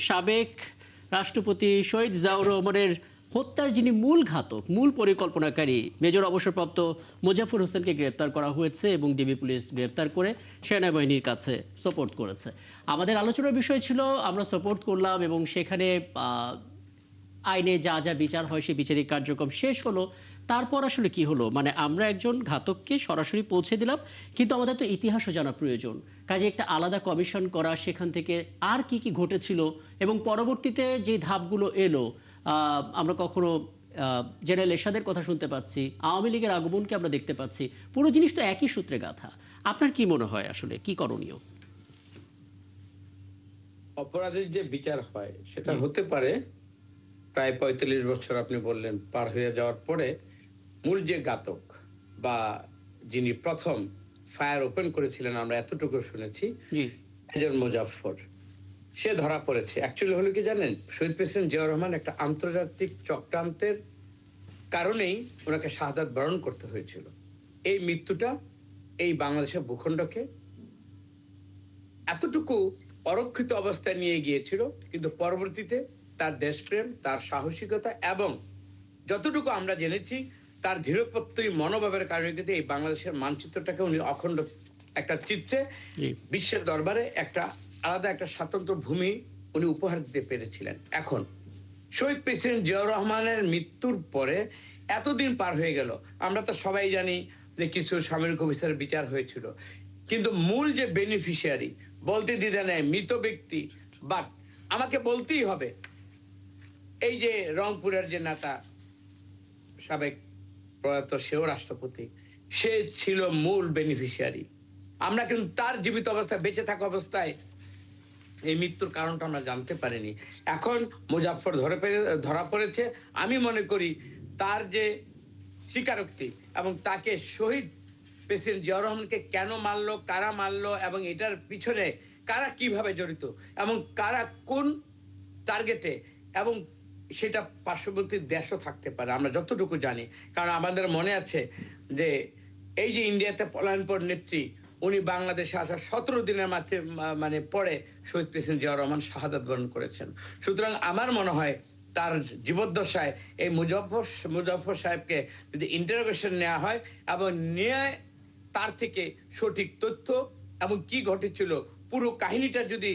সাবেক রাষ্ট্রপতি শহীদ জিয়াউর রহমানের হত্যার যিনি মূল ঘাতক, মূল পরিকল্পনাকারী মেজর অবসরপ্রাপ্ত মোজাফফর হোসেনকে গ্রেপ্তার করা হয়েছে এবং ডিবি পুলিশ গ্রেপ্তার করে সেনাবাহিনীর কাছে সোপর্দ করেছে। আমাদের আলোচনার বিষয় ছিল আমরা সোপর্দ করলাম এবং সেখানে আইনে যা যা বিচার হয় সেই বিচারিক কার্যক্রম শেষ হলো। তারপর আসলে কি হলো, মানে আমরা একজন ঘাতককে সরাসরি পৌঁছে দিলাম, কিন্তু আমাদের তো ইতিহাসও জানা প্রয়োজন। কাজে একটা আলাদা কমিশন করা, সেখান থেকে আর কি কি ঘটেছিল এবং পরবর্তীতে যে ধাপগুলো এলো, আমরা কখনো জেনারেল এরশাদের কথা শুনতে পাচ্ছি, আওয়ামী লীগের আগমনকে আমরা দেখতে পাচ্ছি, পুরো জিনিস তো একই সূত্রে গাঁথা। আপনার কি মনে হয় আসলে কি করণীয়? অপরাধের যে বিচার হয় সেটা হতে পারে প্রায় ৪৫ বছর আপনি বললেন পার হয়ে যাওয়ার পরে মূল যে ঘাতক বা যিনি প্রথম ফায়ার ওপেন করেছিলেন আমরা এতটুকু শুনেছি, মেজর মোজাফফর, সে ধরা পড়েছে। অ্যাকচুয়ালি হলো কি জানেন, শহীদ প্রেসিডেন্ট জিয়াউর রহমান একটা আন্তর্জাতিক চক্রান্তের কারণেই ওনাকে শাহাদাত বরণ করতে হয়েছিল। এই মৃত্যুটা এই বাংলাদেশের ভূখণ্ডকে এতটুকু অরক্ষিত অবস্থায় নিয়ে গিয়েছিল, কিন্তু পরবর্তীতে তার দেশপ্রেম, তার সাহসিকতা এবং যতটুকু আমরা জেনেছি তার ধীরপ্রত্যয়ী মনোভাবের কারণে কিন্তু এই বাংলাদেশের মানচিত্রটাকে উনি অখণ্ড একটা চিত্রে বিশ্বের দরবারে একটা আলাদা একটা স্বাতন্ত্র্য ভূমি উনি উপহার দিতে পেরেছিলেন। এখন শহীদ প্রেসিডেন্ট জিয়াউর রহমানের মৃত্যুর পরে এতদিন পার হয়ে গেল, আমরা তো সবাই জানি যে কিছু সামরিক অফিসারের বিচার হয়েছিল, কিন্তু মূল যে বেনিফিশিয়ারি বলতে দ্বিধা নেই, মৃত ব্যক্তি। বাট আমাকে বলতেই হবে, এই যে রংপুরের যে নেতা সাবেক প্রয়াত সেও রাষ্ট্রপতি, সে ছিল মূল বেনিফিশিয়ারি। আমরা কিন্তু তার জীবিত অবস্থায়, বেঁচে থাকা অবস্থায় এই মৃত্যুর কারণটা আমরা জানতে পারিনি। এখন মুজাফফর ধরা পড়েছে। আমি মনে করি তার যে স্বীকারোক্তি এবং তাকে শহীদ প্রেসিডেন্ট জিয়াউর রহমানকে কেন মারলো, কারা মারলো এবং এটার পিছনে কারা কিভাবে জড়িত এবং কারা কোন টার্গেটে, এবং সেটা পার্শ্ববর্তী দেশও থাকতে পারে আমরা যতটুকু জানি। কারণ আমাদের মনে আছে যে এই যে ইন্ডিয়াতে পলায়নপর নেত্রী, উনি বাংলাদেশে আসার ১৭ দিনের মানে পরে শহীদ প্রেসিডেন্ট জিয়াউর রহমান শাহাদাত বরণ করেছেন। সুতরাং আমার মনে হয় তার জীবদ্দশায় এই মুজাফফর সাহেবকে যদি ইন্টারোগেশন নেওয়া হয় এবং নিয়ে তার থেকে সঠিক তথ্য এবং কি ঘটেছিল পুরো কাহিনীটা যদি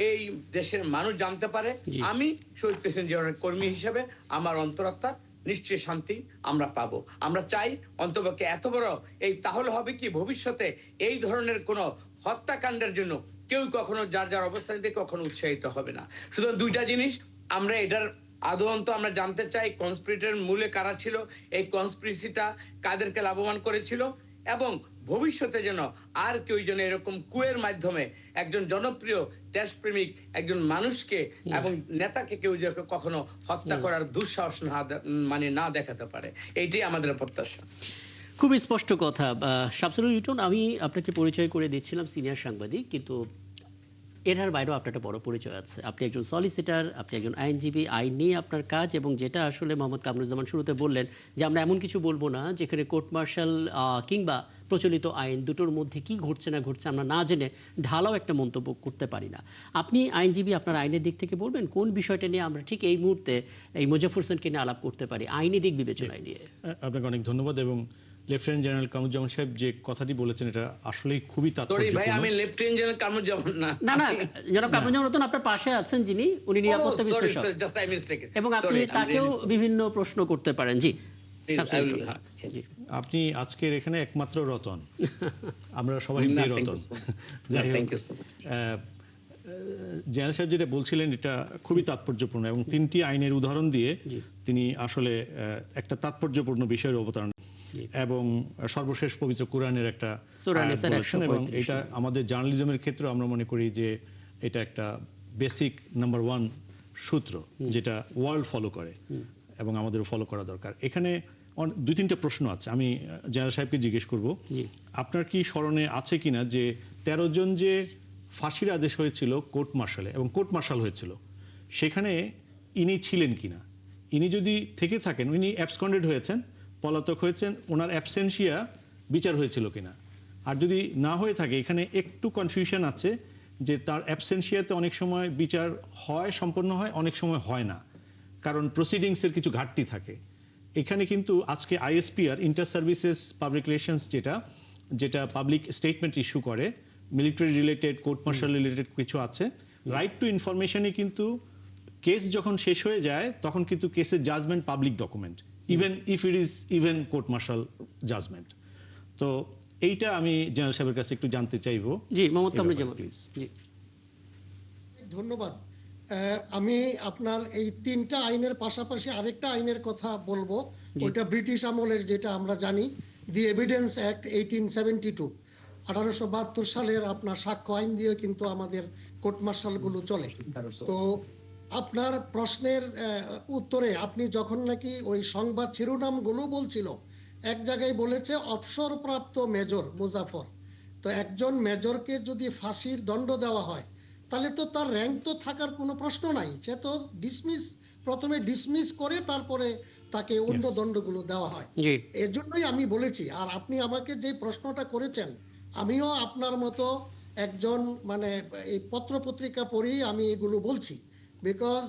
এই দেশের মানুষ জানতে পারে, আমি শহীদ প্রেসিডেন্ট জিয়াউর কর্মী হিসেবে আমার অন্তরাত্মা নিশ্চয়ই শান্তি আমরা পাবো। আমরা চাই অন্তপক্ষে এত বড় এই, তাহলে হবে কি ভবিষ্যতে এই ধরনের কোনো হত্যাকাণ্ডের জন্য কেউ কখনো যার যার অবস্থান থেকে কখনো উৎসাহিত হবে না। সুতরাং দুইটা জিনিস আমরা এটার আদৌন্ত আমরা জানতে চাই, কনস্পিরেটর মূলে কারা ছিল, এই কনস্পিরেসিটা কাদেরকে লাভবান করেছিল, এবং ভবিষ্যতে যেন আর কেউ যেন এরকম কুয়ের মাধ্যমে একজন জনপ্রিয় দেশপ্রেমিক একজন মানুষকে এবং নেতাকে কেউ যে কখনো হত্যা করার দুঃসাহস না দেখাতে পারে, এইটাই আমাদের প্রত্যাশা। খুবই স্পষ্ট কথা। শামসুল লিটন, আমি আপনাকে পরিচয় করে দিচ্ছিলাম সিনিয়র সাংবাদিক, কিন্তু এটার বাইরেও আপনার একটা বড় পরিচয় আছে। আপনি একজন সলিসিটার, আপনি একজন আইনজীবী, আইন নিয়ে আপনার কাজ, এবং যেটা আসলে মোহাম্মদ কামরুজ্জামান শুরুতে বললেন যে আমরা এমন কিছু বলবো না যেখানে কোর্ট মার্শাল কিংবা প্রচলিত আইন দুটোর মধ্যে কি ঘটছে না ঘটছে আমরা না জেনে ঢালাও একটা মন্তব্য করতে পারি না। আপনি আইনজীবী, আপনার আইনের দিক থেকে বলবেন কোন বিষয়টা নিয়ে আমরা ঠিক এই মুহূর্তে এই মোজাফফর হোসেনকে নিয়ে আলাপ করতে পারি আইনি দিক বিবেচনায় নিয়ে। আপনাকে অনেক ধন্যবাদ। এবং লেফটেন্যান্ট জেনারেল কামরুজ্জামান সাহেব যে কথাটি বলেছেন এটা আসলেই খুবই তাৎপর্যপূর্ণ। ভাই, আমি লেফটেন্যান্ট জেনারেল কামরুজ্জামান না, জনাব কামরুজ্জামান রতন আপনার পাশে আছেন, যিনি উনি নিরাপত্তা বিশ্লেষক, এবং আপনি তাকেও বিভিন্ন প্রশ্ন করতে পারেন। জি, আপনি আজকের এখানে একমাত্র রতন, আমরা সবাই বেরতন। জেনারেল সাহেব যেটা বলছিলেন এটা খুবই তাৎপর্যপূর্ণ, এবং 3টি আইনের উদাহরণ দিয়ে তিনি আসলে একটা তাৎপর্যপূর্ণ বিষয়ের অবতারণা এবং সর্বশেষ পবিত্র কোরআনের একটা বলেছেন, এবং এটা আমাদের জার্নালিজমের ক্ষেত্রে আমরা মনে করি যে এটা একটা বেসিক নাম্বার 1 সূত্র যেটা ওয়ার্ল্ড ফলো করে এবং আমাদেরও ফলো করা দরকার। এখানে 2-3টা প্রশ্ন আছে, আমি জেনারেল সাহেবকে জিজ্ঞেস করব আপনার কি স্মরণে আছে কিনা যে 13 জন যে ফাঁসির আদেশ হয়েছিল কোর্ট মার্শালে এবং কোর্ট মার্শাল হয়েছিল, সেখানে ইনি ছিলেন কিনা? ইনি যদি থেকে থাকেন, ইনি অ্যাবসকন্ডেড হয়েছেন, পলাতক হয়েছেন, ওনার অ্যাবসেন্সিয়া বিচার হয়েছিল কিনা? আর যদি না হয়ে থাকে, এখানে একটু কনফিউশন আছে যে তার অ্যাবসেন্সিয়াতে অনেক সময় বিচার হয়, সম্পন্ন হয়, অনেক সময় হয় না, কারণ প্রসিডিংসের কিছু ঘাটতি থাকে। এখানে কিন্তু আজকে ISPR, inter services public relations, যেটা পাবলিক স্টেটমেন্ট ইস্যু করে, military related, court martial related কিছু আছে। রাইট টু ইনফরমেশনে কিন্তু কেস যখন শেষ হয়ে যায় তখন কিন্তু কেসের judgement public document, even if it is even court martial judgement. তো এইটা আমি জেনারেল সাহেবের কাছে একটু জানতে চাইবো। জি, মোহাম্মদ কামরুজ্জামান প্লিজ। জি। ধন্যবাদ। আমি আপনার এই 3টা আইনের পাশাপাশি আরেকটা আইনের কথা বলবো, ওইটা ব্রিটিশ আমলের, যেটা আমরা জানি, দি এভিডেন্স অ্যাক্ট 1872, 1872 সালের আপনার সাক্ষ্য আইন দিয়ে কিন্তু আমাদের কোর্ট মার্শালগুলো চলে। তো আপনার প্রশ্নের উত্তরে আপনি যখন নাকি ওই সংবাদ শিরোনামগুলো বলছিল, এক জায়গায় বলেছে অবসরপ্রাপ্ত মেজর মুজাফর। তো একজন মেজরকে যদি ফাঁসির দণ্ড দেওয়া হয় তাহলে তো তার র্যাঙ্ক তো থাকার কোনো প্রশ্ন নাই, সে তো প্রথমে ডিসমিস করে তারপরে তাকে অন্য দণ্ডগুলো দেওয়া হয়। জি। এর জন্যই আমি বলেছি। আর আপনি আমাকে যে প্রশ্নটা করেছেন, আমিও আপনার মতো একজন, মানে এই পত্রপত্রিকা পড়েই আমি এগুলো বলছি। বিকজ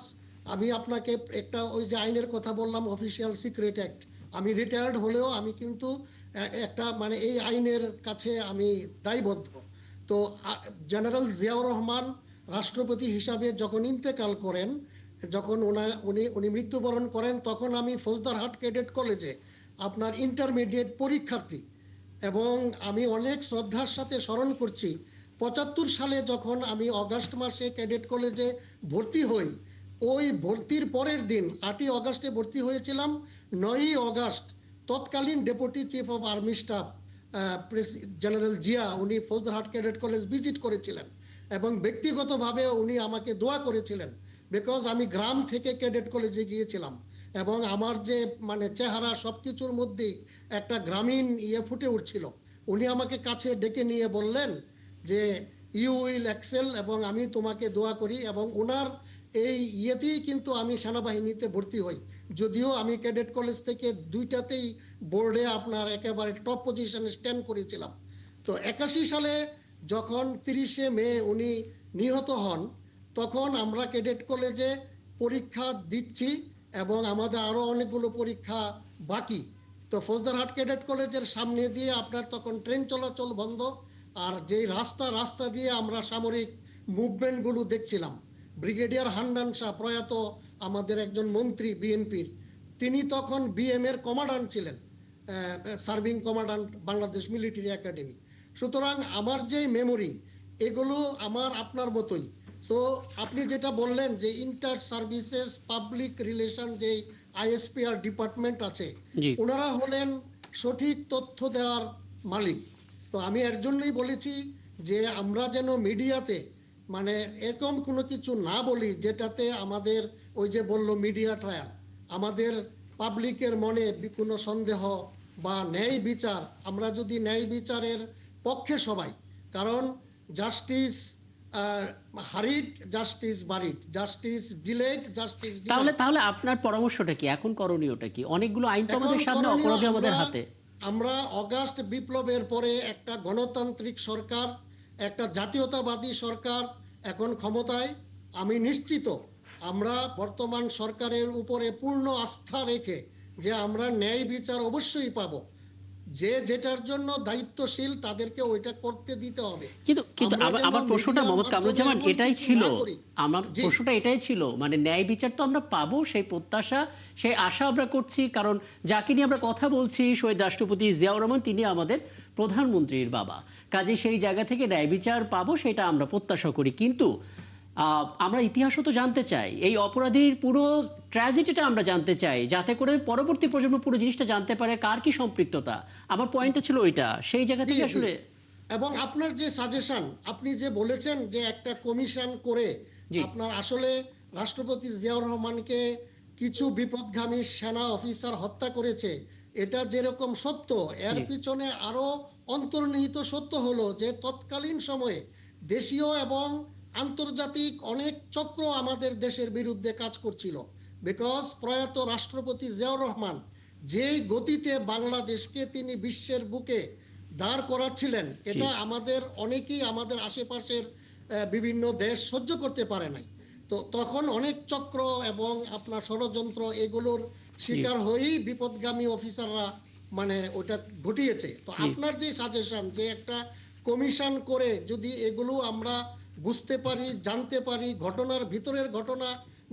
আমি আপনাকে একটা, ওই যে আইনের কথা বললাম, অফিসিয়াল সিক্রেট অ্যাক্ট, আমি রিটায়ার্ড হলেও আমি কিন্তু একটা, মানে এই আইনের কাছে আমি দায়বদ্ধ। তো জেনারেল জিয়াউর রহমান রাষ্ট্রপতি হিসাবে যখন ইন্তেকাল করেন, যখন উনি মৃত্যুবরণ করেন, তখন আমি ফৌজদারহাট ক্যাডেট কলেজে আপনার ইন্টারমিডিয়েট পরীক্ষার্থী, এবং আমি অনেক শ্রদ্ধার সাথে স্মরণ করছি 75 সালে যখন আমি অগাস্ট মাসে ক্যাডেট কলেজে ভর্তি হই, ওই ভর্তির পরের দিন 8ই অগাস্টে ভর্তি হয়েছিলাম। 9ই অগাস্ট তৎকালীন deputy chief of army staff general Zia, উনি ফৌজদারহাট ক্যাডেট কলেজ ভিজিট করেছিলেন এবং ব্যক্তিগতভাবে উনি আমাকে দোয়া করেছিলেন, বিকজ আমি গ্রাম থেকে ক্যাডেট কলেজে গিয়েছিলাম এবং আমার যে মানে চেহারা সব কিছুর মধ্যেই একটা গ্রামীণ ফুটে উঠছিল। উনি আমাকে কাছে ডেকে নিয়ে বললেন যে ইউ উইল এক্সেল, এবং আমি তোমাকে দোয়া করি। এবং ওনার এই ইয়েতেই কিন্তু আমি সেনাবাহিনীতে ভর্তি হই, যদিও আমি ক্যাডেট কলেজ থেকে 2টাতেই বোর্ডে আপনার একেবারে টপ পজিশনে স্ট্যান্ড করেছিলাম। তো 81 সালে যখন 30শে মে উনি নিহত হন, তখন আমরা ক্যাডেট কলেজে পরীক্ষা দিচ্ছি এবং আমাদের আরও অনেকগুলো পরীক্ষা বাকি। তো ফৌজদারহাট ক্যাডেট কলেজের সামনে দিয়ে আপনার তখন ট্রেন চলাচল বন্ধ, আর যেই রাস্তা দিয়ে আমরা সামরিক মুভমেন্টগুলো দেখছিলাম। ব্রিগেডিয়ার হান্নান শাহ, প্রয়াত আমাদের একজন মন্ত্রী বিএনপির, তিনি তখন বিএম এর কমান্ডান্ট ছিলেন, serving commandant Bangladesh military academy. সুতরাং আমার যে মেমোরি, এগুলো আমার আপনার মতোই। সো আপনি যেটা বললেন যে ইন্টার সার্ভিসেস পাবলিক রিলেশন, যে আইএসপিআর ডিপার্টমেন্ট আছে, ওনারা হলেন সঠিক তথ্য দেওয়ার মালিক। তো আমি এর জন্যই বলেছি যে আমরা যেন মিডিয়াতে মানে এরকম কোনো কিছু না বলি যেটাতে আমাদের, ওই যে বললো মিডিয়া ট্রায়াল, আমাদের পাবলিকের মনে কোনো সন্দেহ বা ন্যায় বিচার, আমরা যদি ন্যায় বিচারের পক্ষে সবাই, কারণ justice হারিড, justice buried, justice delayed, justice. তাহলে আপনার পরামর্শটা কি, এখন করণীয়টা কি? অনেকগুলো আইন তো আমাদের সামনে, অপরাধী আমাদের হাতে। আমরা অগাস্ট বিপ্লবের পরে একটা গণতান্ত্রিক সরকার, একটা জাতীয়তাবাদী সরকার এখন ক্ষমতায়। আমি নিশ্চিত আমরা বর্তমান সরকারের উপরে পূর্ণ আস্থা রেখে যে আমরা ন্যায় বিচার অবশ্যই পাবো। যে যেটার জন্য দায়িত্বশীল তাদেরকে ওইটা করতে দিতে হবে। কিন্তু আমার প্রশ্নটা মোহাম্মদ কামরুজ্জামান এটাই ছিল, আমার প্রশ্নটা এটাই ছিল, মানে ন্যায় বিচার তো আমরা পাবো সেই প্রত্যাশা, সেই আশা আমরা করছি, কারণ যাকে নিয়ে আমরা কথা বলছি শহীদ রাষ্ট্রপতি জিয়াউর রহমান, তিনি আমাদের প্রধানমন্ত্রীর বাবা। কাজে সেই জায়গা থেকে ন্যায় বিচার পাবো সেটা আমরা প্রত্যাশা করি। কিন্তু আমরা ইতিহাসও তো জানতে চাই, এই অপরাধীর পুরো ট্র্যাজেডিটা আমরা জানতে চাই, যাতে করে পরবর্তী প্রজন্ম পুরো জিনিসটা জানতে পারে কার কি সম্পৃক্ততা। আমার পয়েন্টটা ছিল ওইটা, সেই জায়গা থেকে আসলে। এবং আপনার যে সাজেশন, আপনি যে বলেছেন যে একটা কমিশন করে, আপনার আসলে রাষ্ট্রপতি জিয়াউর রহমানকে কিছু বিপদগামী সেনা অফিসার হত্যা করেছে, এটা যেরকম সত্য, এর পিছনে আরো অন্তর্নিহিত সত্য হলো যে তৎকালীন সময়ে দেশীয় এবং আন্তর্জাতিক অনেক চক্র আমাদের দেশের বিরুদ্ধে কাজ করছিল। বিকজ প্রয়াত রাষ্ট্রপতি জিয়াউর রহমান যেই গতিতে বাংলাদেশকে তিনি বিশ্বের বুকে দাঁড় করাচ্ছিলেন, এটা আমাদের অনেকেই, আমাদের আশেপাশের বিভিন্ন দেশ সহ্য করতে পারে নাই। তো তখন অনেক চক্র এবং আপনার ষড়যন্ত্র এগুলোর শিকার হয়েই বিপদগামী অফিসাররা মানে ওটা ঘটিয়েছে। তো আপনার যে সাজেশন যে একটা কমিশন করে যদি এগুলো আমরা বুঝতে পারি, জানতে পারি, ঘটনার ভিতরের ঘটনা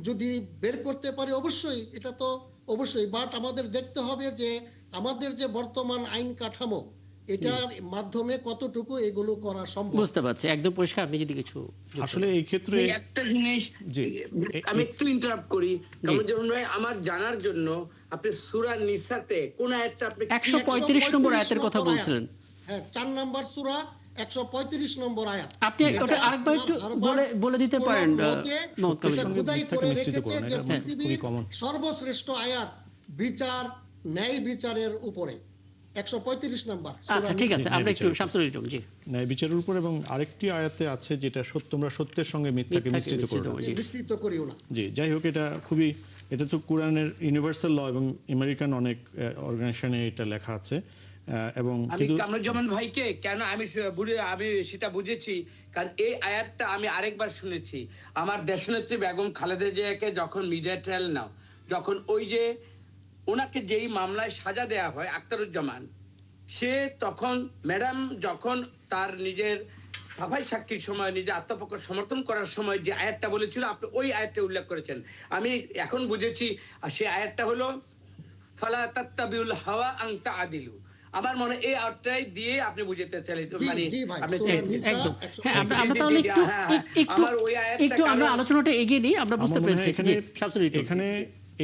যদি বের করতে পারি, অবশ্যই এটা তো অবশ্যই, বাট আমাদের দেখতে হবে যে আমাদের যে বর্তমান আইন কাঠামো এটার মাধ্যমে কতটুকু এগুলো করা সম্ভব। বুঝতে পারছি, একদম পরিষ্কার। আপনি যদি কিছু আসলে এই ক্ষেত্রে আমি একটা জিনিস জি। আমি একটু ইন্টারাপ্ট করি, কামরুজ্জামান ভাই, আমার জানার জন্য আপনি সূরা নিসাতে কোন আয়াতটা আপনি 135 নম্বর আয়াতের কথা বলছিলেন। হ্যাঁ, 4 নম্বর সূরা 135 নম্বর আয়াত। আপনি ওটা আরেকবার একটু বলে দিতে পারেন। খোদাই করে মিশ্রিত রেখেছে করুন, যে এটা পৃথিবীর খুবই common। সর্বশ্রেষ্ঠ আয়াত বিচার, ন্যায় বিচারের উপরে। 135 নম্বর। আচ্ছা ঠিক আছে, আমরা একটু শামসুল ইলম, জি। ন্যায় বিচারের উপর, এবং আরেকটি আয়াতে আছে যেটা তোমরা সত্যের সঙ্গে মিথ্যাকে মিশ্রিত করো না। বিস্তৃত করিও না। জি, যাই হোক, এটা তো কোরআনের ইউনিভার্সাল ল এবং আমেরিকান অনেক অর্গানাইজেশনে এটা লেখা আছে। এবং আমি কিন্তু কামরুজ্জামান ভাইকে কেন আমি সেটা বুঝেছি, কারণ এই আয়াতটা আমি আরেকবার শুনেছি। আমার দেশনেত্রী বেগম খালেদা জিয়াকে যখন মিডিয়া ট্রায়াল নাও, যখন ওই যে ওনাকে যেই মামলায় সাজা দেয়া হয় আখতারুজ্জামান, সে তখন ম্যাডাম যখন তার নিজের সাফাই সাক্ষীর সময় নিজের আত্মপক্ষ সমর্থন করার সময় যে আয়াতটা বলেছিল, আপনি ওই আয়াতটা উল্লেখ করেছেন। আমি এখন বুঝেছি, আর সেই আয়াতটা হলো ফালা তাত্তাবিউল হাওয়া আন তাআদিলু। আমার মনে এই আয়াতটাই দিয়ে আপনি বুঝাতে চাইছেন, মানে জি ভাই, আপনি সূরা নিসা একদম। 135 হ্যাঁ, আমরা তাহলে আমার ওই আয়াতটা একটু আমরা কারণ- আলোচনাটা এগিয়ে নিই, আমরা বুঝতে আমার মনে হয় পেরেছি। জি, শামসুল ইলম। এখানে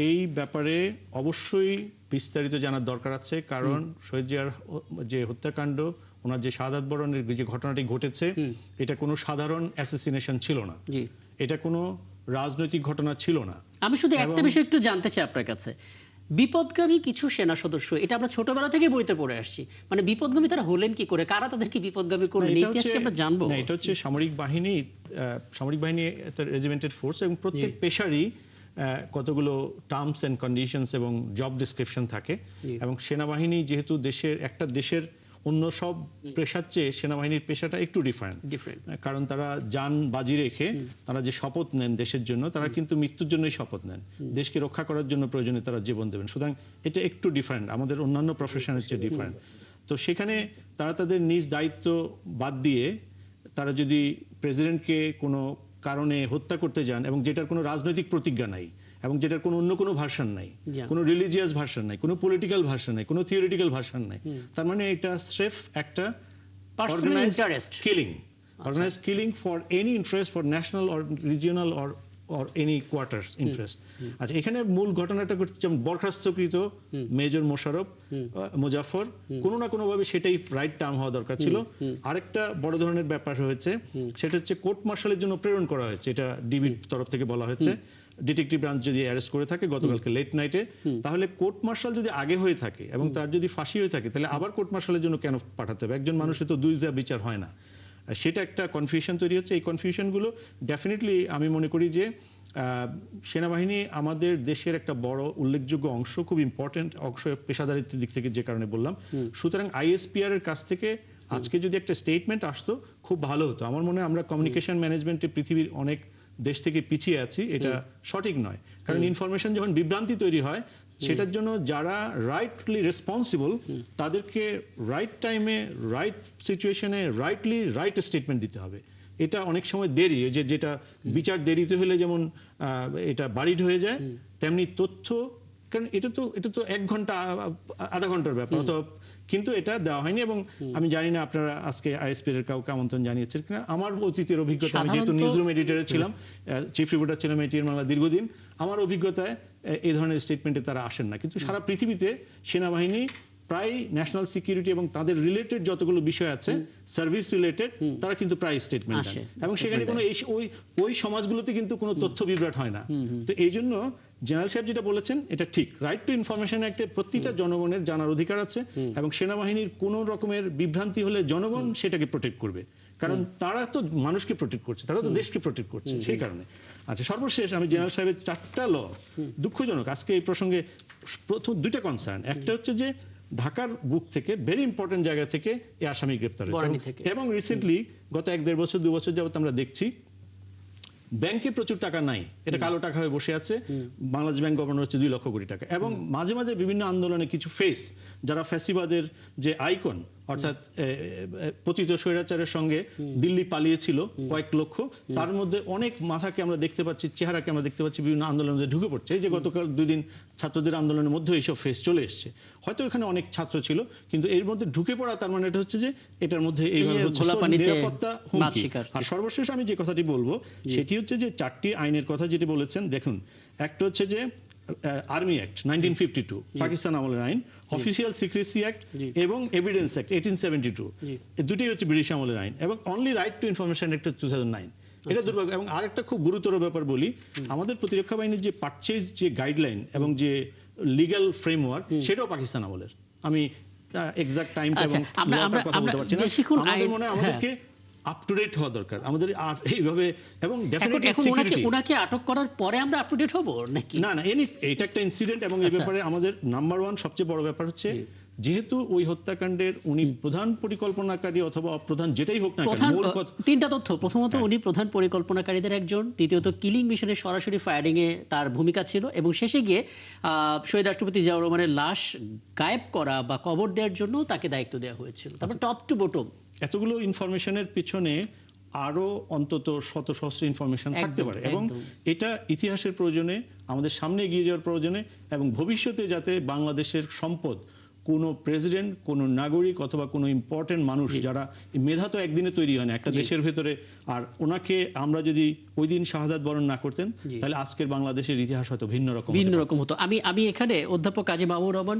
এই ব্যাপারে অবশ্যই বিস্তারিত জানার দরকার আছে, কারণ শহীদ জিয়ার যে হত্যাকাণ্ড, ওনার যে শাহাদাত বরণের যে ঘটনাটি ঘটেছে, এটা কোনো সাধারণ অ্যাসাসিনেশন ছিল না, জি। এটা কোনো রাজনৈতিক ঘটনা ছিল না। আমি শুধু একটা বিষয় একটু জানতে চাই আপনার কাছে। বিপদগামী কিছু সেনা সদস্য, এটা আমরা ছোটবেলা থেকে বইতে পড়ে আসছি, মানে বিপদগামী তারা হলেন কি করে, কারা তাদেরকে বিপদগামী করলেন, এটা ইতিহাস কি আমরা জানবো? না, এটা হচ্ছে সামরিক বাহিনী রেজিমেন্টেড ফোর্স, এবং প্রত্যেক পেশারই কতগুলো টার্মস এন্ড কন্ডিশনস এবং জব ডিসক্রিপশন থাকে। এবং সেনাবাহিনী যেহেতু একটা দেশের অন্য সব পেশার চেয়ে সেনাবাহিনীর পেশাটা একটু ডিফারেন্ট, কারণ তারা জান বাজি রেখে তারা যে শপথ নেন দেশের জন্য, তারা কিন্তু মৃত্যুর জন্যই শপথ নেন, দেশকে রক্ষা করার জন্য প্রয়োজনে তারা জীবন দেবেন। সুতরাং এটা একটু ডিফারেন্ট, আমাদের অন্যান্য প্রফেশনের চেয়ে ডিফারেন্ট। তো সেখানে তারা তাদের নিজ দায়িত্ব বাদ দিয়ে তারা যদি প্রেসিডেন্টকে কোনো কারণে হত্যা করতে যান, এবং যেটার কোনো রাজনৈতিক প্রতিজ্ঞা নাই, এবং যেটার কোনো অন্য কোনো ভার্সন নাই, কোনো রিলিজিয়াস ভার্সন নাই, কোনো পলিটিক্যাল ভার্সন নাই, কোনো থিওরিটিক্যাল ভার্সন নাই, তার মানে এটা স্রেফ একটা organized killing for any interest, for national or regional or any quarter interest. আচ্ছা, এখানে মূল ঘটনাটা ঘটছে যেমন বরখাস্তকৃত মেজর মোজাফফর, কোনো না কোনোভাবে সেটাই রাইট টার্ম হওয়া দরকার ছিল। আরেকটা বড় ধরনের ব্যাপার হয়েছে, সেটা হচ্ছে কোর্ট মার্শালের জন্য প্রেরণ করা হয়েছে, এটা ডিবির তরফ থেকে বলা হয়েছে। ডিটেকটিভ ব্রাঞ্চ যদি অ্যারেস্ট করে থাকে গতকালকে লেট নাইটে, তাহলে কোর্ট মার্শাল যদি আগে হয়ে থাকে এবং তার যদি ফাঁসি হয়ে থাকে, তাহলে আবার কোর্ট মার্শালের জন্য কেন পাঠাতে হবে? একজন মানুষের তো দুইটা বিচার হয় না। সেটা একটা কনফিউশন তৈরি হচ্ছে। এই কনফিউশনগুলো ডেফিনেটলি আমি মনে করি যে সেনাবাহিনী আমাদের দেশের একটা বড় উল্লেখযোগ্য অংশ, খুব ইম্পর্টেন্ট অংশ পেশাদারিত্বের দিক থেকে, যে কারণে বললাম। সুতরাং আইএসপিআর এর কাছ থেকে আজকে যদি একটা স্টেটমেন্ট আসতো খুব ভালো হতো। আমার মনে হয় আমরা কমিউনিকেশন ম্যানেজমেন্টে পৃথিবীর অনেক দেশ থেকে পিছিয়ে আছি, এটা সঠিক নয়। কারণ ইনফরমেশন যখন বিভ্রান্তি তৈরি হয়, সেটার জন্য যারা রাইটলি রেসপন্সিবল তাদেরকে রাইট টাইমে, রাইট সিচুয়েশনে রাইট স্টেটমেন্ট দিতে হবে। এটা অনেক সময় দেরি, যেটা বিচার দেরিতে হলে যেমন এটা বাড়িড হয়ে যায়, তেমনি তথ্য, কারণ এটা তো 1 ঘন্টা আধা ঘন্টার ব্যাপার, কিন্তু এটা দেওয়া হয়নি। এবং আমি জানি না আপনারা আজকে আইএসপিআর এর কাউকে আমন্ত্রণ জানিয়েছেন কিনা। আমার অতীতের অভিজ্ঞতা, আমি যেহেতু নিউজরুম এডিটরে ছিলাম, চিফ রিপোর্টার ছিলাম এটিএন বাংলা দীর্ঘদিন, আমার অভিজ্ঞতায় এই ধরনের স্টেটমেন্টে তারা আসেন না। কিন্তু সারা পৃথিবীতে সেনাবাহিনী প্রায় ন্যাশনাল সিকিউরিটি এবং তাদের রিলেটেড যতগুলো বিষয় আছে, সার্ভিস রিলেটেড, তারা কিন্তু প্রায় স্টেটমেন্ট দেন, এবং সেখানে কোনো ওই সমাজগুলোতে কিন্তু কোনো তথ্য বিভ্রাট হয় না। তো এই জন্য জেনারেল সাহেব যেটা বলেছেন এটা ঠিক। রাইট টু ইনফরমেশন একটা প্রতিটা জনগণের জানার অধিকার আছে, এবং সেনাবাহিনীর কোনো রকমের বিভ্রান্তি হলে জনগণ সেটাকে প্রোটেক্ট করবে, কারণ তারা তো মানুষকে প্রোটেক্ট করছে, তারা তো দেশকে প্রোটেক্ট করছে, সেই কারণে। আচ্ছা, সর্বশেষ আমি জেনারেল সাহেবের 4টা ল দুঃখজনক আজকে এই প্রসঙ্গে প্রথম 2টা কনসার্ন। একটা হচ্ছে যে ঢাকার বুক থেকে ভেরি ইম্পর্টেন্ট জায়গা থেকে এই আসামি গ্রেপ্তার বনানী হয়েছে থেকে। এবং রিসেন্টলি গত 1-1.5 বছর 2 বছর যাবত আমরা দেখছি ব্যাংকে প্রচুর টাকা নাই, এটা কালো টাকা হয়ে বসে আছে। বাংলাদেশ ব্যাংক গভর্নর হচ্ছে 2 লক্ষ কোটি টাকা। এবং মাঝে মাঝে বিভিন্ন আন্দোলনে কিছু ফেস যারা ফ্যাসিবাদের যে আইকন, অর্থাৎ পতিত স্বৈরাচারের সঙ্গে দিল্লি পালিয়েছিল কয়েক লক্ষ, তার মধ্যে অনেক মাথাকে আমরা দেখতে পাচ্ছি, চেহারাকে আমরা দেখতে পাচ্ছি বিভিন্ন আন্দোলনে ঢুকে পড়ছে। এই যে গতকাল 2 দিন ছাত্রদের আন্দোলনের মধ্যে এইসব ফেস চলে এসছে। হয়তো এখানে অনেক ছাত্র ছিল, কিন্তু এর মধ্যে ঢুকে পড়া তার মানে এটা হচ্ছে যে এটার মধ্যে এইভাবে হচ্ছে ঘোলা পানিতে নিরাপত্তা মাছ হুমকি। শিকার। আর সর্বশেষ আমি যে কথাটি বলবো সেটি হচ্ছে যে 4টি আইনের কথা যেটি বলেছেন, দেখুন, একটা হচ্ছে যে আর্মি অ্যাক্ট 1952 পাকিস্তান আমলের আইন, অফিসিয়াল সিক্রেসি অ্যাক্ট এবং এভিডেন্স অ্যাক্ট 1872, এই দুটোই হচ্ছে ব্রিটিশ আমলের আইন, এবং only right two information act 2009। এটা দুর্ভাগ্য। এবং আরেকটা খুব গুরুতর ব্যাপার বলি, আমাদের প্রতিরক্ষা বাহিনীর যে পারচেজ যে গাইডলাইন এবং যে লিগ্যাল ফ্রেমওয়ার্ক, সেটাও পাকিস্তান আমলের। আমি এক্সাক্ট টাইমটা এবং লটার কথা বলতে পারছি না। আমাদের মনে হয় আমাদেরকে আপ টু ডেট হওয়া দরকার আমাদের, আর এইভাবে এবং ডেফিনেটলি সিকিউরিটি। ওনাকে আটক করার পরে আমরা আপ টু ডেট হব নাকি? না, এটা একটা ইনসিডেন্ট, এবং এই ব্যাপারে আমাদের নাম্বার 1 সবচেয়ে বড় ব্যাপার হচ্ছে যেহেতু ওই হত্যাকাণ্ডের উনি প্রধান পরিকল্পনাকারী অথবা অপ্রধান যেটাই হোক না কেন, মূল কথা 3টা তথ্য। প্রথমত উনি প্রধান পরিকল্পনাকারীদের একজন, দ্বিতীয়ত কিলিং মিশনের সরাসরি ফায়ারিং এ তার ভূমিকা ছিল, এবং শেষে গিয়ে শহীদ রাষ্ট্রপতি জিয়াউর রহমানের লাশ গায়েব করা বা কবর দেওয়ার জন্য তাকে দায়িত্ব দেওয়া হয়েছিল। তারপর টপ টু বটম এতগুলো ইনফরমেশনের পিছনে আরো অন্তত শত সহস্র ইনফরমেশন থাকতে পারে, এবং এটা ইতিহাসের প্রয়োজনে, আমাদের সামনে এগিয়ে যাওয়ার প্রয়োজনে, এবং ভবিষ্যতে যাতে বাংলাদেশের সম্পদ কোনো প্রেসিডেন্ট, কোনো নাগরিক অথবা কোনো ইম্পর্টেন্ট মানুষ, যারা মেধা তো একদিনে তৈরি হয় না একটা দেশের ভেতরে, আর ওনাকে আমরা যদি ওই দিন শাহাদাত বরণ না করতেন তাহলে আজকের বাংলাদেশের ইতিহাস হয়তো ভিন্ন রকম হতো। আমি এখানে অধ্যাপক কাজী মাহবুবুর রহমান,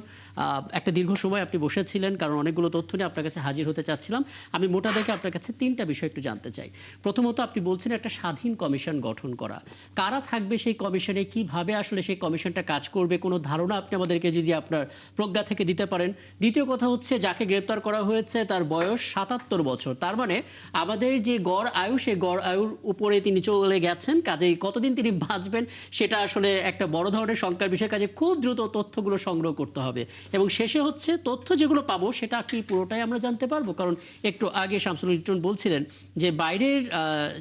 একটা দীর্ঘ সময় আপনি বসেছিলেন, কারণ অনেকগুলো তথ্য নিয়ে আপনার কাছে হাজির হতে চাচ্ছিলাম। আমি মোটা দেখে আপনার কাছে 3টা বিষয় একটু জানতে চাই। প্রথমত, আপনি বলছেন একটা স্বাধীন কমিশন গঠন করা, কারা থাকবে সেই কমিশনে, কিভাবে আসলে সেই কমিশনটা কাজ করবে, কোনো ধারণা আপনি আমাদেরকে যদি আপনার প্রজ্ঞা থেকে দিতে পারেন। দ্বিতীয় কথা হচ্ছে, যাকে গ্রেপ্তার করা হয়েছে তার বয়স 77 বছর, তার মানে আমাদের যে গড় আয়ু, সেই গড় আয়ুর উপরে তিনি চলে গেছেন। কাজেই কতদিন তিনি বাঁচবেন সেটা আসলে একটা বড় ধরনের শঙ্কার বিষয়। কাজে খুব দ্রুত তথ্যগুলো সংগ্রহ করতে হবে, এবং শেষে হচ্ছে তথ্য যেগুলো পাবো সেটা কি পুরোটাই আমরা জানতে পারবো? কারণ একটু আগে শামসুল লিটন বলছিলেন যে বাইরের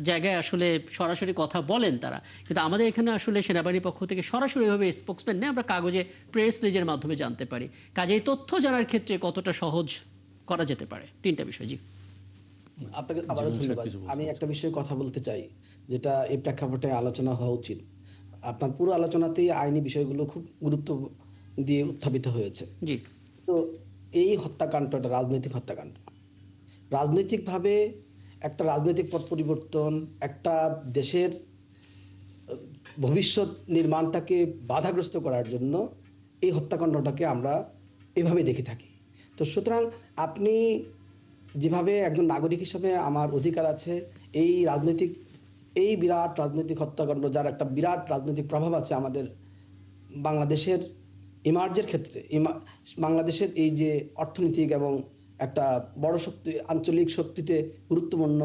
জায়গায় আসলে সরাসরি কথা বলেন তারা, কিন্তু আমাদের এখানে আসলে সেনাবাহিনীর পক্ষ থেকে সরাসরি ভাবে স্পোক্সম্যান নেই, আমরা কাগজে প্রেস রিলিজের মাধ্যমে জানতে পারি। কাজে এই তথ্য জানার ক্ষেত্রে কতটা সহজ করা যেতে পারে? 3টা বিষয়। জি, আপনাকে আবারও ধন্যবাদ। আমি একটা বিষয়ে কথা বলতে চাই যেটা এই প্রেক্ষাপটে আলোচনা হওয়া উচিত। আপনার পুরো আলোচনাতেই আইনি বিষয়গুলো খুব গুরুত্ব দিয়ে উত্থাপিত হয়েছে। জি। তো এই হত্যাকাণ্ডটা রাজনৈতিক হত্যাকাণ্ড। রাজনৈতিকভাবে একটা রাজনৈতিক পথ পরিবর্তন, একটা দেশের ভবিষ্যৎ নির্মাণটাকে বাধাগ্রস্ত করার জন্য এই হত্যাকাণ্ডটাকে আমরা এভাবে দেখে থাকি। তো সুতরাং আপনি যেভাবে একজন নাগরিক হিসাবে আমার অধিকার আছে এই বিরাট রাজনৈতিক হত্যাকাণ্ড, যার একটা বিরাট রাজনৈতিক প্রভাব আছে আমাদের বাংলাদেশের ইমার্জের ক্ষেত্রে, বাংলাদেশের এই যে অর্থনৈতিক এবং একটা বড় শক্তি, আঞ্চলিক শক্তিতে গুরুত্বপূর্ণ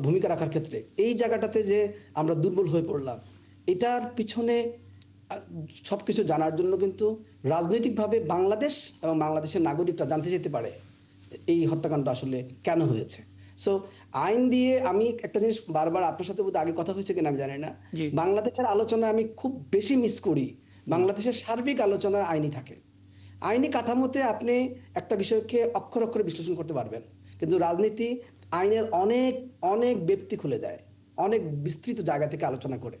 ভূমিকা রাখার ক্ষেত্রে এই জায়গাটাতে যে আমরা দুর্বল হয়ে পড়লাম, এটার পিছনে সবকিছু জানার জন্য কিন্তু রাজনৈতিকভাবে বাংলাদেশ এবং বাংলাদেশের নাগরিকরা জানতে যেতে পারে এই হত্যাকাণ্ড আসলে কেন হয়েছে। সো আইন দিয়ে আমি একটা জিনিস বারবার আপনার সাথে বোধহয় আগে কথা হয়েছে কিনা আমি জানি না, বাংলাদেশের আলোচনা আমি খুব বেশি মিস করি। বাংলাদেশের সার্বিক আলোচনা আইনি থাকে, আইনি কাঠামোতে আপনি একটা বিষয়কে অক্ষর অক্ষরে বিশ্লেষণ করতে পারবেন, কিন্তু রাজনীতি আইনের অনেক অনেক ব্যক্তি খুলে দেয়, অনেক বিস্তৃত জায়গা থেকে আলোচনা করে।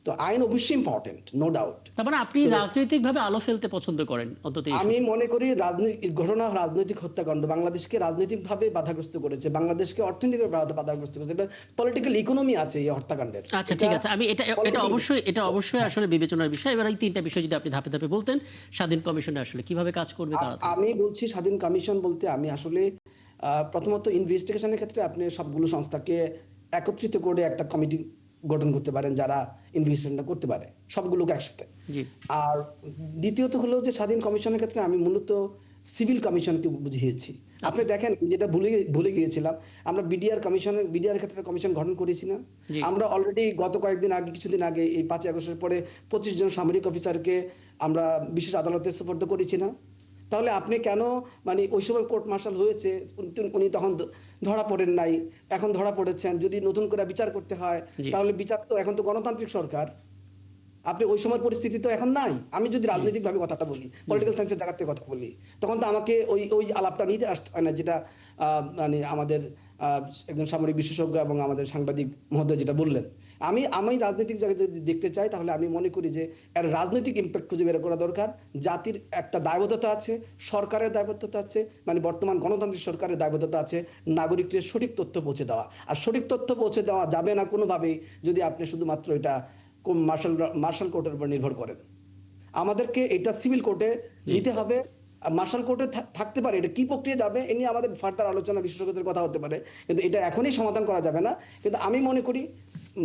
তো আইন অবশ্যই ইম্পর্টেন্ট, নো ডাউট। তার মানে আপনি রাজনৈতিকভাবে আলো ফেলতে পছন্দ করেন অন্তত? আমি মনে করি ঘটনা রাজনৈতিক হত্যাকাণ্ড বাংলাদেশকে রাজনৈতিকভাবে বাধাগ্রস্ত করেছে, বাংলাদেশকে অর্থনৈতিকভাবে বাধাগ্রস্ত করেছে। এটা পলিটিক্যাল ইকোনমি আছে এই হত্যাকাণ্ডের। আচ্ছা, ঠিক আছে, আমি এটা অবশ্যই আসলে বিবেচনার বিষয়। এবার এই 3টা বিষয় যদি আপনি ধাপে ধাপে বলতেন, স্বাধীন কমিশনে আসলে কিভাবে কাজ করবে তারা? আমি বলছি স্বাধীন কমিশন বলতে আমি আসলে প্রথমত ইনভেস্টিগেশনের ক্ষেত্রে আপনি সবগুলো সংস্থাকে একত্রিত করে একটা কমিটি গঠন করতে পারেন যারা ইনভেস্টিগেশনটা করতে পারে সবগুলোকে একসাথে। আর দ্বিতীয়ত হলো যে স্বাধীন কমিশনের ক্ষেত্রে আমি মূলত সিভিল কমিশনকে বুঝিয়েছি। আপনি দেখেন, যেটা ভুলে গিয়েছিলাম, আমরা বিডিআর ক্ষেত্রে কমিশন গঠন করেছি না? আমরা অলরেডি গত কিছুদিন আগে এই 5ই আগস্টের পরে 25 জন সামরিক অফিসারকে আমরা বিশেষ আদালতে সুপর্দ করেছি না? তাহলে আপনি কেন মানে ওই সময় কোর্ট মার্শাল হয়েছে উনি তখন ধরা পড়েন নাই, এখন ধরা পড়েছেন, যদি নতুন করে বিচার করতে হয় জি। তাহলে বিচার তো এখন তো গণতান্ত্রিক সরকার, আপনি ওই সময়ের পরিস্থিতি তো এখন নাই। আমি যদি রাজনৈতিকভাবে কথাটা বলি, পলিটিক্যাল সায়েন্সের জায়গা থেকে কথা বলি, তখন তো আমাকে ওই ওই আলাপটা নিতে আসতে হয় না, যেটা মানে আমাদের একজন সামরিক বিশেষজ্ঞ এবং আমাদের সাংবাদিক মহোদয় যেটা বললেন। আমি রাজনৈতিক জায়গায় যদি দেখতে চাই, তাহলে আমি মনে করি যে এর রাজনৈতিক ইম্প্যাক্ট খুঁজে বের করা দরকার। জাতির একটা দায়বদ্ধতা আছে, সরকারের দায়বদ্ধতা আছে, মানে বর্তমান গণতান্ত্রিক সরকারের দায়বদ্ধতা আছে নাগরিকদের সঠিক তথ্য পৌঁছে দেওয়া। আর সঠিক তথ্য পৌঁছে দেওয়া যাবে না কোনোভাবেই যদি আপনি শুধুমাত্র এটা মার্শাল কোর্টের উপর নির্ভর করেন। আমাদেরকে এটা সিভিল কোর্টে নিতে হবে। মার্শাল কোর্টে থাকতে পারে, এটা কি প্রক্রিয়া যাবে এ নিয়ে আমাদের ফার্দার আলোচনা বিশেষজ্ঞদের কথা হতে পারে, কিন্তু এটা এখনই সমাধান করা যাবে না। কিন্তু আমি মনে করি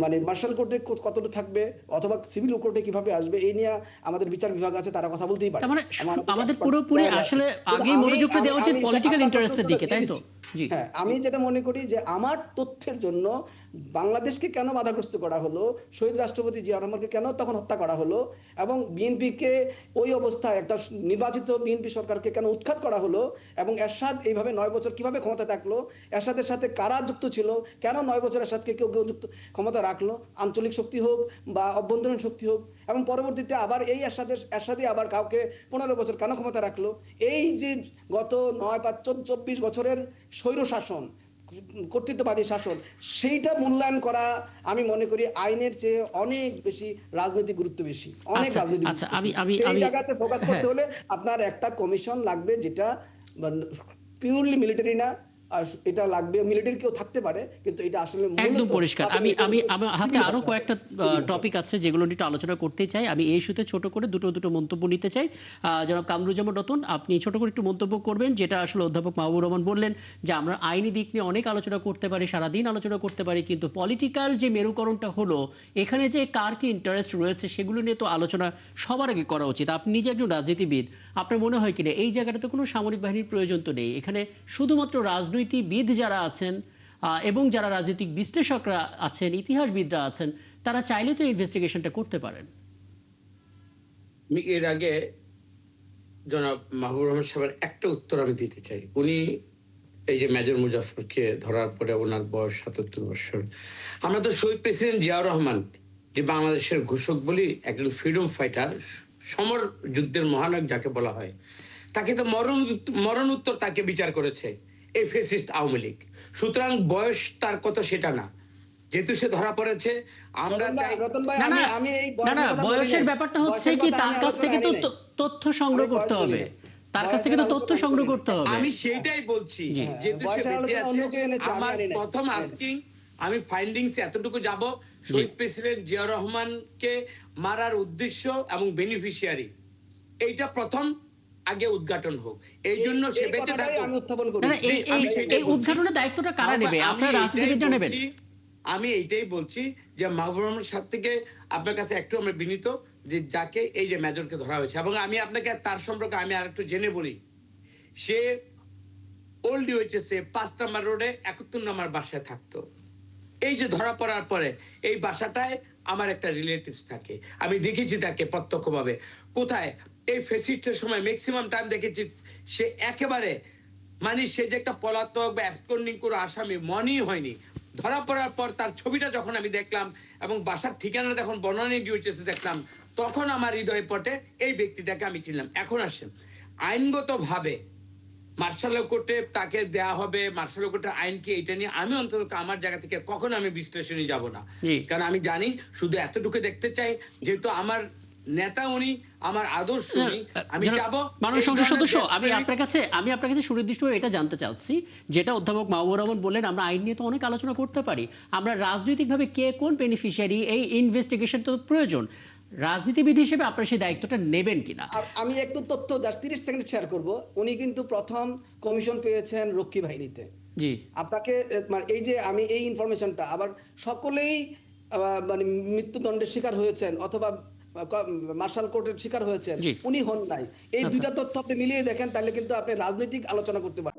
মানে মার্শাল কোর্টে কতটা থাকবে অথবা সিভিল কোর্টে কিভাবে আসবে এই নিয়ে আমাদের বিচার বিভাগ আছে, তারা কথা বলতেই পারে। তার মানে আমাদের পুরোপুরি আসলে আগেই মনোযোগটা দেওয়া উচিত পলিটিক্যাল ইন্টারেস্টের দিকে, তাই তো? জি। হ্যাঁ, আমি যেটা মনে করি যে আমার তথ্যের জন্য বাংলাদেশকে কেন বাধাগ্রস্ত করা হলো, শহীদ রাষ্ট্রপতি জিয়া রহমানকে কেন তখন হত্যা করা হলো, এবং বিএনপিকে ওই অবস্থায় একটা নির্বাচিত বিএনপি সরকারকে কেন উৎখাত করা হলো, এবং এরশাদ এইভাবে 9 বছর কিভাবে ক্ষমতা থাকলো, এরশাদের সাথে কারা যুক্ত ছিল, কেন 9 বছর এরশাদকে কেউ কেউ যুক্ত ক্ষমতা রাখলো, আঞ্চলিক শক্তি হোক বা অভ্যন্তরীণ শক্তি হোক, এবং পরবর্তীতে আবার এই এরশাদই আবার কাউকে 15 বছর কেন ক্ষমতা রাখলো। এই যে গত 9-24 বছরের স্বৈর শাসন, কর্তৃত্ববাদী শাসন, সেইটা মূল্যায়ন করা আমি মনে করি আইনের চেয়ে অনেক বেশি রাজনৈতিক গুরুত্ব বেশি, অনেক আচ্ছা, রাজনৈতিক আচ্ছা, গুরুত্ব। এই জায়গাতে ফোকাস করতে হলে আপনার একটা কমিশন লাগবে, যেটা পিওরলি মিলিটারি না, আর এটা লাগবে মিলিটারি কেউ থাকতে পারে, কিন্তু এটা আসলে একদম মূলত পরিষ্কার। আমার হাতে আরো কয়েকটা টপিক আছে যেগুলো নিয়ে একটু আলোচনা করতে চাই। আমি এই ইস্যুতে ছোট করে দুটো মন্তব্য নিতে চাই। জনাব কামরুজ্জামান রতন, আপনি ছোট করে একটু মন্তব্য করবেন, যেটা আসলে অধ্যাপক মাহবুবুর রহমান বললেন যে আমরা আইনি দিক নিয়ে অনেক আলোচনা করতে পারি, সারাদিন আলোচনা করতে পারি, কিন্তু পলিটিক্যাল যে মেরুকরণটা হলো, এখানে যে কার কি ইন্টারেস্ট রয়েছে সেগুলো নিয়ে তো আলোচনা সবার আগে করা উচিত। আপনি নিজে একজন রাজনীতিবিদ, আপনার মনে হয় কিনা এই জায়গাটাতে কোনো সামরিক বাহিনীর প্রয়োজন তো নেই, এখানে শুধুমাত্র রাজনীতিবিদ যারা আছেন এবং যারা রাজনৈতিক বিশ্লেষকরা আছেন, ইতিহাসবিদরা আছেন, তারা চাইলে তো ইনভেস্টিগেশনটা করতে পারেন? আমি এর আগে জনাব মাহবুবুর রহমান সাহেবের একটা উত্তর আমি দিতে চাই। উনি এই যে মেজর মুজাফফরকে ধরার পরে ওনার বয়স 77 বছর, আমরা তো শহীদ প্রেসিডেন্ট জিয়াউর রহমান, যে বাংলাদেশের ঘোষক বলি, একজন ফ্রিডম ফাইটার, সমর যুদ্ধের মহানায়ক যাকে বলা হয়, তাকে তো মরণ উত্তর তাকে বিচার করেছে এই ফ্যাসিস্ট আওয়ামী লীগ। সুতরাং বয়স তার কত সেটা না, যেহেতু সে ধরা পড়েছে আমরা চাই। রতন ভাই, না না আমি এই না না, কথা বলি বয়সের নাই। ব্যাপারটা হচ্ছে বয়সের কি, কথা তার আমি কাছ থেকে তো আলোচনায় আনি নাই। তথ্য সংগ্রহ আমি করতে বয়স হবে, বলি নাই। তার কাছ থেকে তো তথ্য বয়সের সংগ্রহ আলোচনা করতে হবে। আমি সেইটাই বলছি, যেহেতু সে বয়সের বেঁচে আলোচনা আছে, অন্য কেউ এনেছে, আমি আমার আনি নাই। প্রথম আস্কিং, আমি ফাইন্ডিংস এতটুকু যাব, শহীদ প্রেসিডেন্ট জিয়াউর রহমানকে মারার উদ্দেশ্য এবং বেনিফিশিয়ারি এইটা প্রথম আগে উদ্ঘাটন হোক, এই জন্য সে এই বেঁচে কথাটাই থাকুক। আমি উত্থাপন করি। না না, আমি সেটাই এই বলছি। উদ্ঘাটনের দায়িত্বটা কারা নেবে? আমি আপনারা এইটাই রাজনীতিবিদরা নেবেন? বলছি, আমি এইটাই বলছি যে মাহবুবুর রহমানের সাথে থেকে আপনার কাছে একটু আমরা বিনীত, যে যাকে এই যে মেজরকে ধরা হয়েছে, এবং আমি আপনাকে তার সম্পর্কে আমি আর একটু জেনে বলি। সে ওল্ড ইউএইচএসে 5 নম্বর রোডে 71 নম্বর বাসায় থাকতো। এই যে ধরা পড়ার পরে এই বাসাটায় আমার একটা রিলেটিভস থাকে, আমি দেখেছি তাকে প্রত্যক্ষভাবে। কোথায় এই ফেসিস্টের সময় ম্যাক্সিমাম টাইম দেখেছি সে একেবারে, মানে সে যে একটা পলাতক বা অ্যাবসকন্ডিং করে আসামি মনেই হয়নি। ধরা পড়ার পর তার ছবিটা যখন আমি দেখলাম এবং বাসার ঠিকানা যখন বনানী ডিউচেসে দেখলাম, তখন আমার হৃদয় পটে এই ব্যক্তিটাকে আমি চিনলাম। এখন আসেন আইনগতভাবে মার্শাল কোর্টে তাকে দেয়া হবে, মার্শাল কোর্টের আইন কি, এটা নিয়ে আমি অন্তত আমার জায়গা থেকে কখনো আমি বিশ্লেষণে যাব না। কারণ আমি জানি, শুধু এতটুকু দেখতে চাই, যেহেতু আমার নেতা উনি, আমার আদর্শ উনি, আমি যাব। মাননীয় সংসদ সদস্য, আমি আপনার কাছে সুনির্দিষ্টভাবে এটা জানতে চাচ্ছি, যেটা অধ্যাপক মাহবুবুর রহমান বললেন, আমরা আইন নিয়ে তো অনেক আলোচনা করতে পারি, আমরা রাজনৈতিকভাবে কে কোন বেনিফিশিয়ারি, এই ইনভেস্টিগেশন তো প্রয়োজন। রাজনীতিবিদ হিসেবে আপনার সেই দায়িত্বটা নেবেন কিনা? আর আমি একটু তথ্য জাস্ট 30 সেকেন্ড শেয়ার করব। উনি কিন্তু প্রথম কমিশন পেয়েছেন রক্ষী বাহিনীতে। জি। আপনাকে মানে এই যে আমি এই ইনফরমেশনটা, আবার সকলেই মানে মৃত্যুদণ্ডের শিকার হয়েছেন অথবা মার্শাল কোর্টের শিকার হয়েছেন, জি। উনি হন নাই। এই দুইটা তথ্য আপনি মিলিয়ে দেখেন, তাহলে কিন্তু আপনি রাজনৈতিক আলোচনা করতে পারেন।